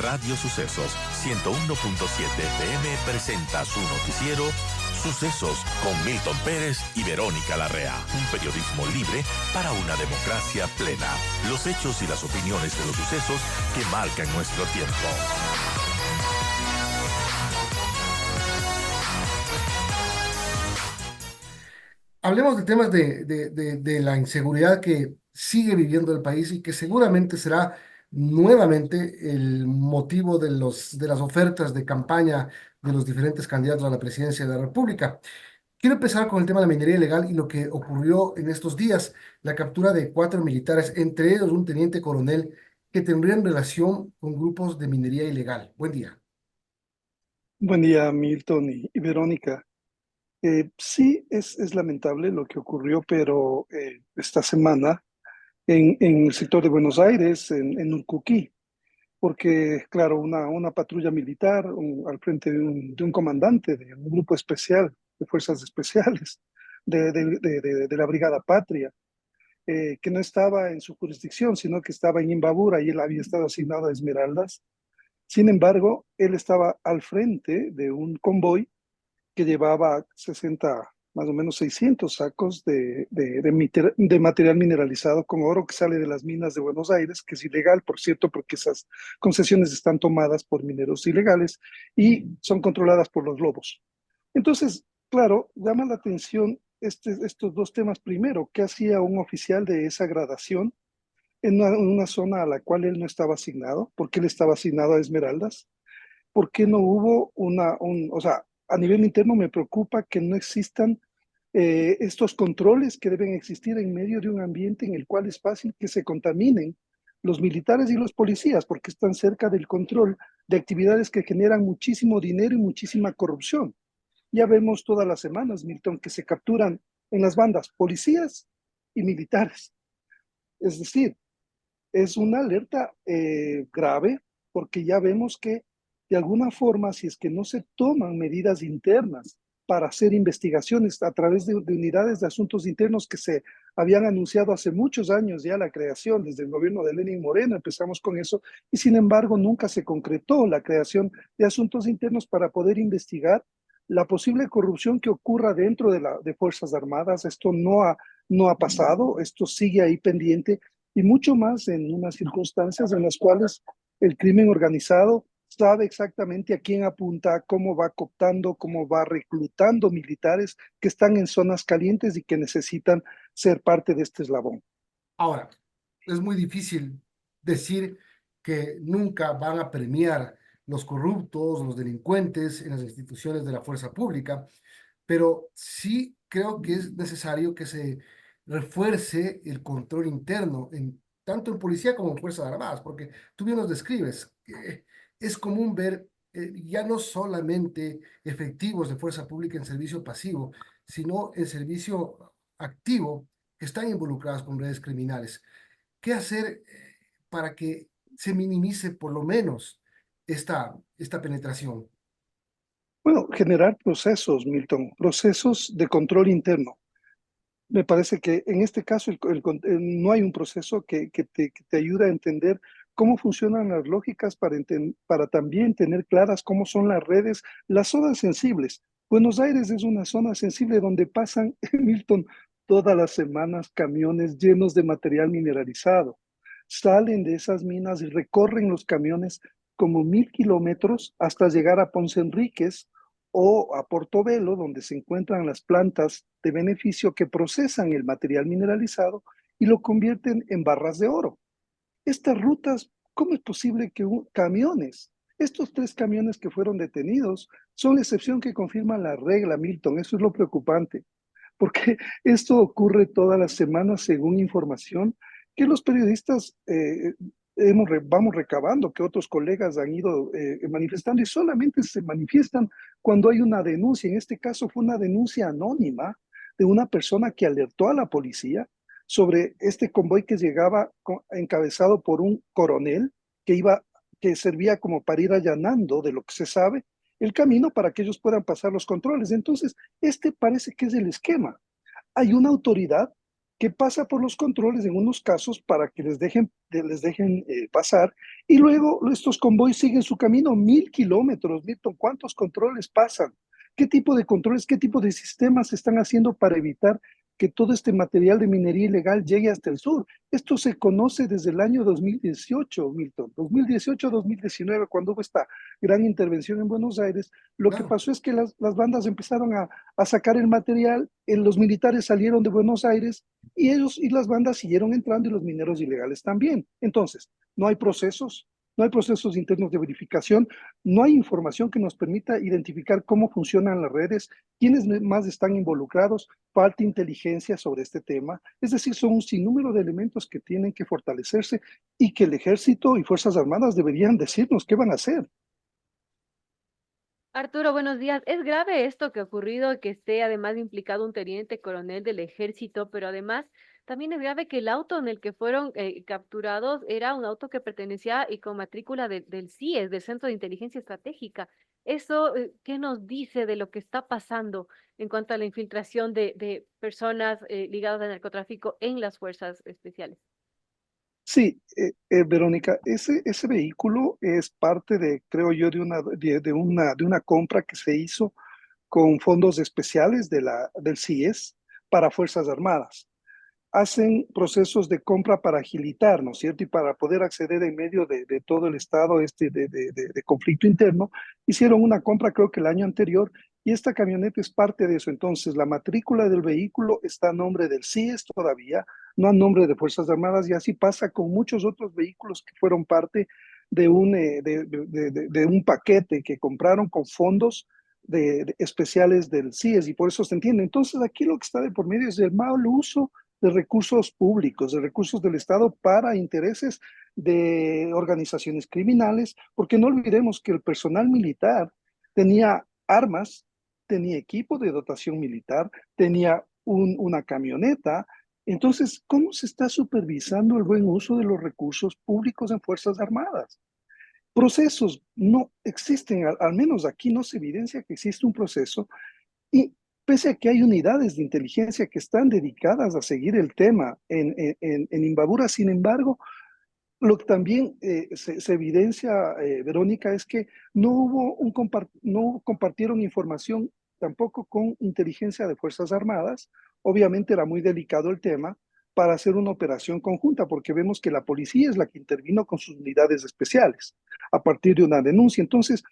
Radio Sucesos 101.7 FM presenta su noticiero Sucesos con Milton Pérez y Verónica Larrea. Un periodismo libre para una democracia plena. Los hechos y las opiniones de los sucesos que marcan nuestro tiempo. Hablemos de temas de la inseguridad que sigue viviendo el país y que seguramente será nuevamente el motivo de las ofertas de campaña de los diferentes candidatos a la presidencia de la República. Quiero empezar con el tema de la minería ilegal y lo que ocurrió en estos días, la captura de 4 militares, entre ellos un teniente coronel que tendrían relación con grupos de minería ilegal. Buen día. Buen día, Milton y Verónica. Sí, es lamentable lo que ocurrió, pero esta semana en el sector de Buenos Aires, en Urcuquí, porque, claro, una patrulla militar al frente de un comandante de un grupo especial de fuerzas especiales de la Brigada Patria, que no estaba en su jurisdicción, sino que estaba en Imbabura y él había estado asignado a Esmeraldas. Sin embargo, él estaba al frente de un convoy que llevaba 60, más o menos 600 sacos de material mineralizado con oro que sale de las minas de Buenos Aires, que es ilegal, por cierto, porque esas concesiones están tomadas por mineros ilegales y son controladas por los lobos. Entonces, claro, llama la atención estos dos temas. Primero, ¿qué hacía un oficial de esa gradación en una zona a la cual él no estaba asignado? ¿Por qué él estaba asignado a Esmeraldas? ¿Por qué no hubo o sea, a nivel interno me preocupa que no existan estos controles que deben existir en medio de un ambiente en el cual es fácil que se contaminen los militares y los policías, porque están cerca del control de actividades que generan muchísimo dinero y muchísima corrupción. Ya vemos todas las semanas, Milton, que se capturan en las bandas policías y militares. Es decir, es una alerta grave porque ya vemos que de alguna forma, si es que no se toman medidas internas para hacer investigaciones a través de unidades de asuntos internos que se habían anunciado hace muchos años ya la creación, desde el gobierno de Lenín Moreno empezamos con eso, y sin embargo nunca se concretó la creación de asuntos internos para poder investigar la posible corrupción que ocurra dentro de Fuerzas Armadas. Esto no ha pasado, esto sigue ahí pendiente y mucho más en unas circunstancias en las cuales el crimen organizado sabe exactamente a quién apunta, cómo va cooptando, cómo va reclutando militares que están en zonas calientes y que necesitan ser parte de este eslabón. Ahora, es muy difícil decir que nunca van a premiar los corruptos, los delincuentes en las instituciones de la fuerza pública, pero sí creo que es necesario que se refuerce el control interno, tanto en policía como en Fuerzas Armadas, porque tú bien nos describes, es común ver ya no solamente efectivos de fuerza pública en servicio pasivo, sino en servicio activo que están involucrados con redes criminales. ¿Qué hacer para que se minimice por lo menos esta penetración? Bueno, generar procesos, Milton, procesos de control interno. Me parece que en este caso no hay un proceso que te ayude a entender cómo funcionan las lógicas para también tener claras cómo son las redes, las zonas sensibles. Buenos Aires es una zona sensible donde pasan, Milton, todas las semanas camiones llenos de material mineralizado. Salen de esas minas y recorren los camiones como 1.000 kilómetros hasta llegar a Ponce Enríquez o a Portobelo, donde se encuentran las plantas de beneficio que procesan el material mineralizado y lo convierten en barras de oro. Estas rutas, ¿cómo es posible que camiones, estos 3 camiones que fueron detenidos, son la excepción que confirma la regla, Milton? Eso es lo preocupante, porque esto ocurre todas las semanas según información que los periodistas vamos recabando, que otros colegas han ido manifestando y solamente se manifiestan cuando hay una denuncia. En este caso fue una denuncia anónima de una persona que alertó a la policía sobre este convoy que llegaba encabezado por un coronel que servía como para ir allanando, de lo que se sabe, el camino para que ellos puedan pasar los controles. Entonces, este parece que es el esquema. Hay una autoridad que pasa por los controles en unos casos para que les dejen pasar, y luego estos convoys siguen su camino 1000 kilómetros. Milton, ¿cuántos controles pasan? ¿Qué tipo de controles, qué tipo de sistemas se están haciendo para evitar que todo este material de minería ilegal llegue hasta el sur? Esto se conoce desde el año 2018, Milton, 2018-2019, cuando hubo esta gran intervención en Buenos Aires. Lo que Claro. pasó es que las bandas empezaron a sacar el material, los militares salieron de Buenos Aires y ellos y las bandas siguieron entrando y los mineros ilegales también. Entonces, no hay procesos, no hay procesos internos de verificación, no hay información que nos permita identificar cómo funcionan las redes, quiénes más están involucrados, falta inteligencia sobre este tema. Es decir, son un sinnúmero de elementos que tienen que fortalecerse y que el ejército y Fuerzas Armadas deberían decirnos qué van a hacer. Arturo, buenos días. Es grave esto que ha ocurrido, que esté además implicado un teniente coronel del ejército, pero además también es grave que el auto en el que fueron capturados era un auto que pertenecía y con matrícula del CIES, del Centro de Inteligencia Estratégica. Eso, ¿qué nos dice de lo que está pasando en cuanto a la infiltración de personas ligadas al narcotráfico en las fuerzas especiales? Sí, Verónica, ese vehículo es parte de, creo yo, de una compra que se hizo con fondos especiales del CIES para Fuerzas Armadas. Hacen procesos de compra para agilitar, ¿no es cierto? Y para poder acceder en medio de todo el estado de conflicto interno, hicieron una compra creo que el año anterior, y esta camioneta es parte de eso. Entonces, la matrícula del vehículo está a nombre del CIES todavía, no a nombre de Fuerzas Armadas, y así pasa con muchos otros vehículos que fueron parte de un paquete que compraron con fondos especiales del CIES, y por eso se entiende. Entonces, aquí lo que está de por medio es el mal uso de recursos públicos, de recursos del Estado para intereses de organizaciones criminales, porque no olvidemos que el personal militar tenía armas, tenía equipo de dotación militar, tenía una camioneta. Entonces, ¿cómo se está supervisando el buen uso de los recursos públicos en Fuerzas Armadas? Procesos no existen, al menos aquí no se evidencia que existe un proceso, y pese a que hay unidades de inteligencia que están dedicadas a seguir el tema en Imbabura, sin embargo, lo que también se evidencia, Verónica, es que no compartieron información tampoco con inteligencia de Fuerzas Armadas. Obviamente era muy delicado el tema para hacer una operación conjunta, porque vemos que la policía es la que intervino con sus unidades especiales a partir de una denuncia. Entonces,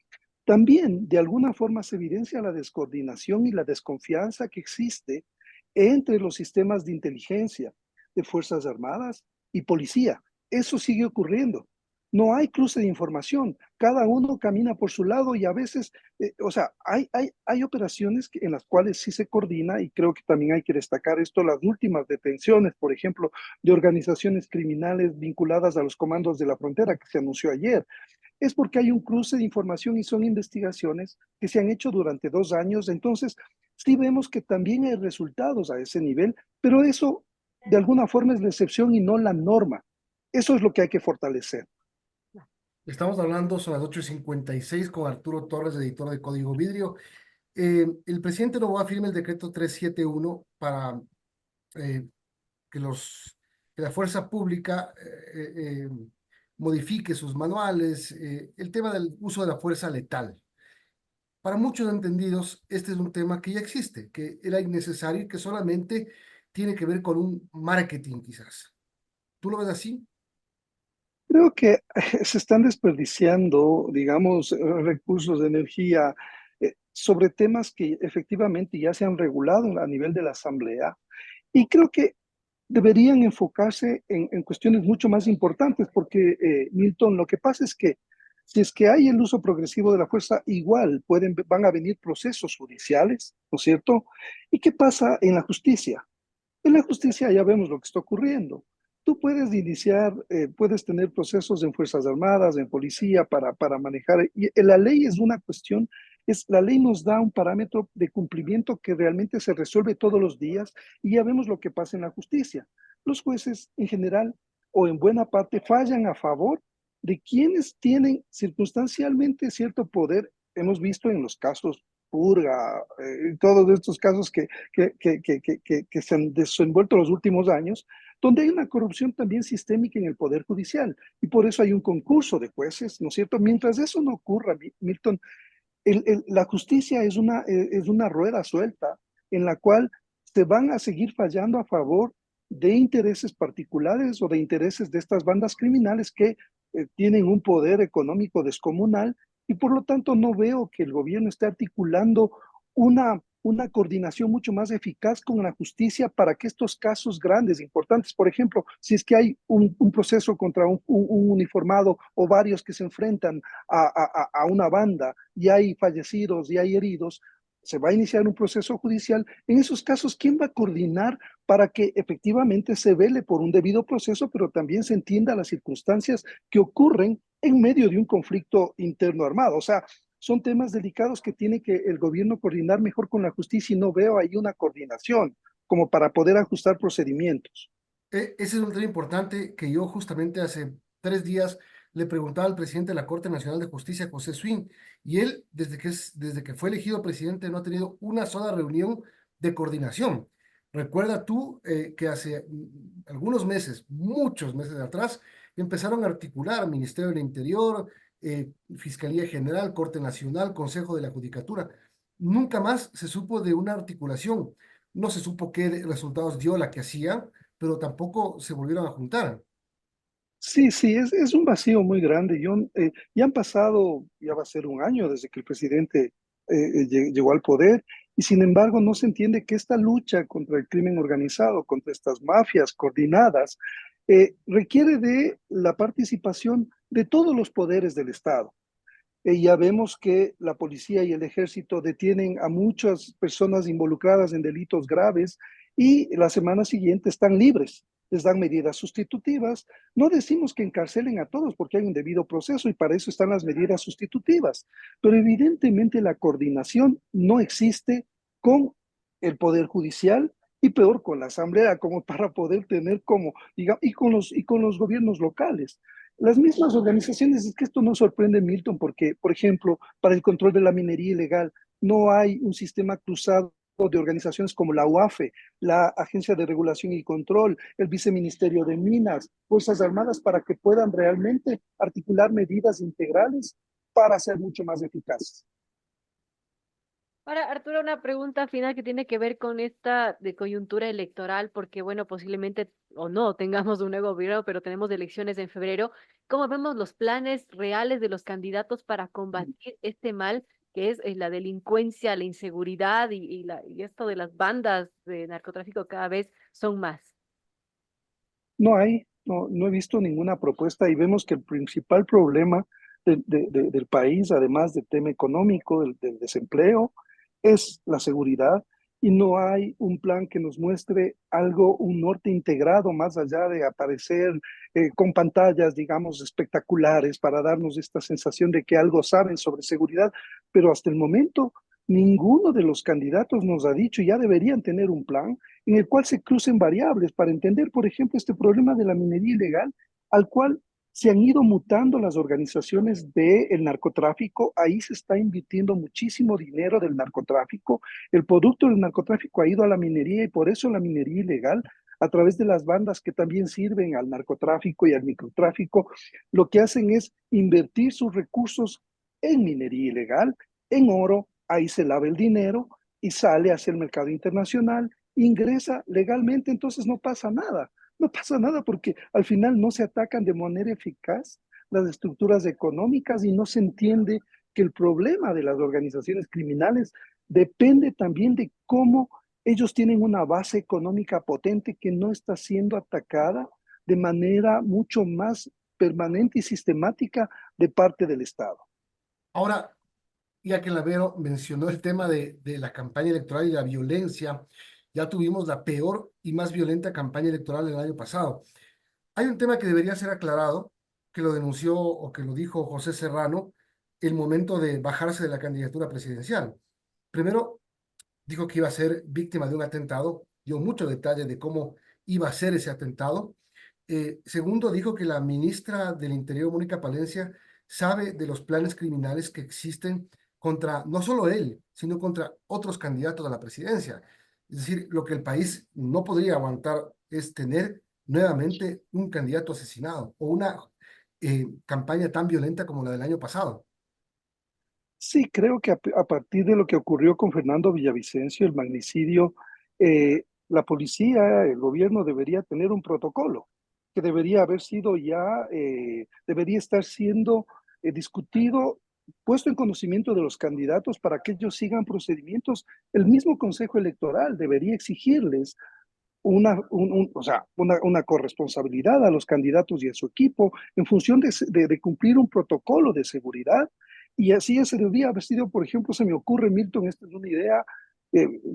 también de alguna forma se evidencia la descoordinación y la desconfianza que existe entre los sistemas de inteligencia de Fuerzas Armadas y policía. Eso sigue ocurriendo. No hay cruce de información. Cada uno camina por su lado, y a veces, o sea, hay operaciones en las cuales sí se coordina, y creo que también hay que destacar esto: las últimas detenciones, por ejemplo, de organizaciones criminales vinculadas a los comandos de la frontera que se anunció ayer. Es porque hay un cruce de información y son investigaciones que se han hecho durante 2 años. Entonces, sí vemos que también hay resultados a ese nivel, pero eso de alguna forma es la excepción y no la norma. Eso es lo que hay que fortalecer. Estamos hablando, son las 8:56 con Arturo Torres, editor de Código Vidrio. El presidente Noboa firma el decreto 371 para eh, que, que la fuerza pública modifique sus manuales, el tema del uso de la fuerza letal. Para muchos entendidos, este es un tema que ya existe, que era innecesario y que solamente tiene que ver con un marketing quizás. ¿Tú lo ves así? Creo que se están desperdiciando, digamos, recursos de energía sobre temas que efectivamente ya se han regulado a nivel de la Asamblea, y creo que deberían enfocarse en cuestiones mucho más importantes, porque, Milton, lo que pasa es que si es que hay el uso progresivo de la fuerza, igual van a venir procesos judiciales, ¿no es cierto? ¿Y qué pasa en la justicia? En la justicia ya vemos lo que está ocurriendo. Tú puedes iniciar, puedes tener procesos en Fuerzas Armadas, en policía, para manejar, y la ley es una cuestión, la ley nos da un parámetro de cumplimiento que realmente se resuelve todos los días, y ya vemos lo que pasa en la justicia. Los jueces en general o en buena parte fallan a favor de quienes tienen circunstancialmente cierto poder. Hemos visto en los casos purga, todos estos casos que se han desenvuelto en los últimos años, donde hay una corrupción también sistémica en el Poder Judicial. Y por eso hay un concurso de jueces, ¿no es cierto? Mientras eso no ocurra, Milton, la justicia es una rueda suelta en la cual se van a seguir fallando a favor de intereses particulares o de intereses de estas bandas criminales que tienen un poder económico descomunal y por lo tanto no veo que el gobierno esté articulando una coordinación mucho más eficaz con la justicia para que estos casos grandes, importantes, por ejemplo, si es que hay un proceso contra un uniformado o varios que se enfrentan a una banda y hay fallecidos y hay heridos, se va a iniciar un proceso judicial. En esos casos, ¿quién va a coordinar para que efectivamente se vele por un debido proceso, pero también se entienda las circunstancias que ocurren en medio de un conflicto interno armado? O sea, son temas delicados que tiene que el gobierno coordinar mejor con la justicia y no veo ahí una coordinación como para poder ajustar procedimientos. Ese es un tema importante que yo justamente hace 3 días le preguntaba al presidente de la Corte Nacional de Justicia, José Swin, y él, desde que fue elegido presidente, no ha tenido una sola reunión de coordinación. Recuerda tú que hace algunos meses, muchos meses atrás, empezaron a articular Ministerio del Interior, Fiscalía General, Corte Nacional, Consejo de la Judicatura. Nunca más se supo de una articulación. No se supo qué resultados dio la que hacía, pero tampoco se volvieron a juntar. Sí, sí, es un vacío muy grande. Ya han pasado, ya va a ser un año desde que el presidente llegó al poder y sin embargo no se entiende que esta lucha contra el crimen organizado, contra estas mafias coordinadas, requiere de la participación de todos los poderes del Estado. Ya vemos que la policía y el ejército detienen a muchas personas involucradas en delitos graves y la semana siguiente están libres, les dan medidas sustitutivas. No decimos que encarcelen a todos porque hay un debido proceso y para eso están las medidas sustitutivas, pero evidentemente la coordinación no existe con el Poder Judicial y peor con la Asamblea como para poder tener como, digamos, y con los gobiernos locales. Las mismas organizaciones, es que esto no sorprende, Milton, porque, por ejemplo, para el control de la minería ilegal no hay un sistema cruzado de organizaciones como la UAFE, la Agencia de Regulación y Control, el Viceministerio de Minas, Fuerzas Armadas, para que puedan realmente articular medidas integrales para ser mucho más eficaces. Ahora, Arturo, una pregunta final que tiene que ver con esta de coyuntura electoral, porque bueno, posiblemente o no tengamos un nuevo gobierno, pero tenemos elecciones en febrero. ¿Cómo vemos los planes reales de los candidatos para combatir este mal que es la delincuencia, la inseguridad y esto de las bandas de narcotráfico cada vez son más? No he visto ninguna propuesta y vemos que el principal problema del país, además del tema económico, del desempleo, es la seguridad y no hay un plan que nos muestre algo, un norte integrado más allá de aparecer con pantallas, digamos, espectaculares para darnos esta sensación de que algo saben sobre seguridad, pero hasta el momento ninguno de los candidatos nos ha dicho, ya deberían tener un plan en el cual se crucen variables para entender, por ejemplo, este problema de la minería ilegal, al cual se han ido mutando las organizaciones del narcotráfico, ahí se está invirtiendo muchísimo dinero del narcotráfico, el producto del narcotráfico ha ido a la minería y por eso la minería ilegal, a través de las bandas que también sirven al narcotráfico y al microtráfico, lo que hacen es invertir sus recursos en minería ilegal, en oro, ahí se lava el dinero y sale hacia el mercado internacional, ingresa legalmente, entonces no pasa nada. No pasa nada porque al final no se atacan de manera eficaz las estructuras económicas y no se entiende que el problema de las organizaciones criminales depende también de cómo ellos tienen una base económica potente que no está siendo atacada de manera mucho más permanente y sistemática de parte del Estado. Ahora, ya que Lavero mencionó el tema de la campaña electoral y la violencia, ya tuvimos la peor y más violenta campaña electoral del año pasado. Hay un tema que debería ser aclarado, que lo denunció o que lo dijo José Serrano, el momento de bajarse de la candidatura presidencial. Primero, dijo que iba a ser víctima de un atentado, dio mucho detalle de cómo iba a ser ese atentado. Segundo, dijo que la ministra del Interior, Mónica Palencia, sabe de los planes criminales que existen contra no solo él, sino contra otros candidatos a la presidencia. Es decir, lo que el país no podría aguantar es tener nuevamente un candidato asesinado o una campaña tan violenta como la del año pasado. Sí, creo que a partir de lo que ocurrió con Fernando Villavicencio, el magnicidio, la policía, el gobierno debería tener un protocolo que debería haber sido ya, debería estar siendo discutido, puesto en conocimiento de los candidatos para que ellos sigan procedimientos. El mismo Consejo Electoral debería exigirles o sea, una corresponsabilidad a los candidatos y a su equipo en función de cumplir un protocolo de seguridad. Y así ese debería haber sido, por ejemplo, se me ocurre, Milton, esta es una idea,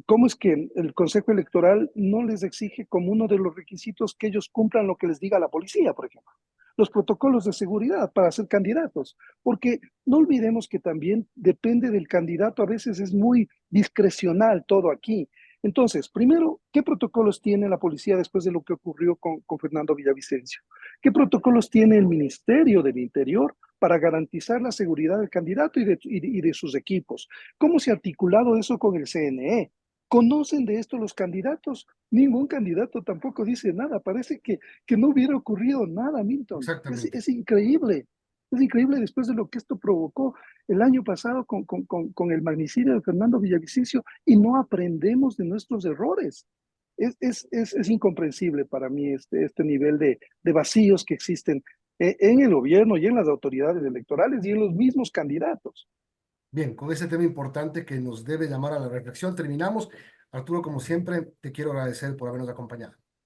¿cómo es que el Consejo Electoral no les exige como uno de los requisitos que ellos cumplan lo que les diga la policía, por ejemplo? Los protocolos de seguridad para ser candidatos, porque no olvidemos que también depende del candidato, a veces es muy discrecional todo aquí. Entonces, primero, ¿qué protocolos tiene la policía después de lo que ocurrió con Fernando Villavicencio? ¿Qué protocolos tiene el Ministerio del Interior para garantizar la seguridad del candidato y de sus equipos? ¿Cómo se ha articulado eso con el CNE? ¿Conocen de esto los candidatos? Ningún candidato tampoco dice nada. Parece que no hubiera ocurrido nada, Milton. Exactamente. Es increíble. Es increíble después de lo que esto provocó el año pasado con el magnicidio de Fernando Villavicencio y no aprendemos de nuestros errores. Es incomprensible para mí este nivel de vacíos que existen en el gobierno y en las autoridades electorales y en los mismos candidatos. Bien, con ese tema importante que nos debe llamar a la reflexión, terminamos. Arturo, como siempre, te quiero agradecer por habernos acompañado.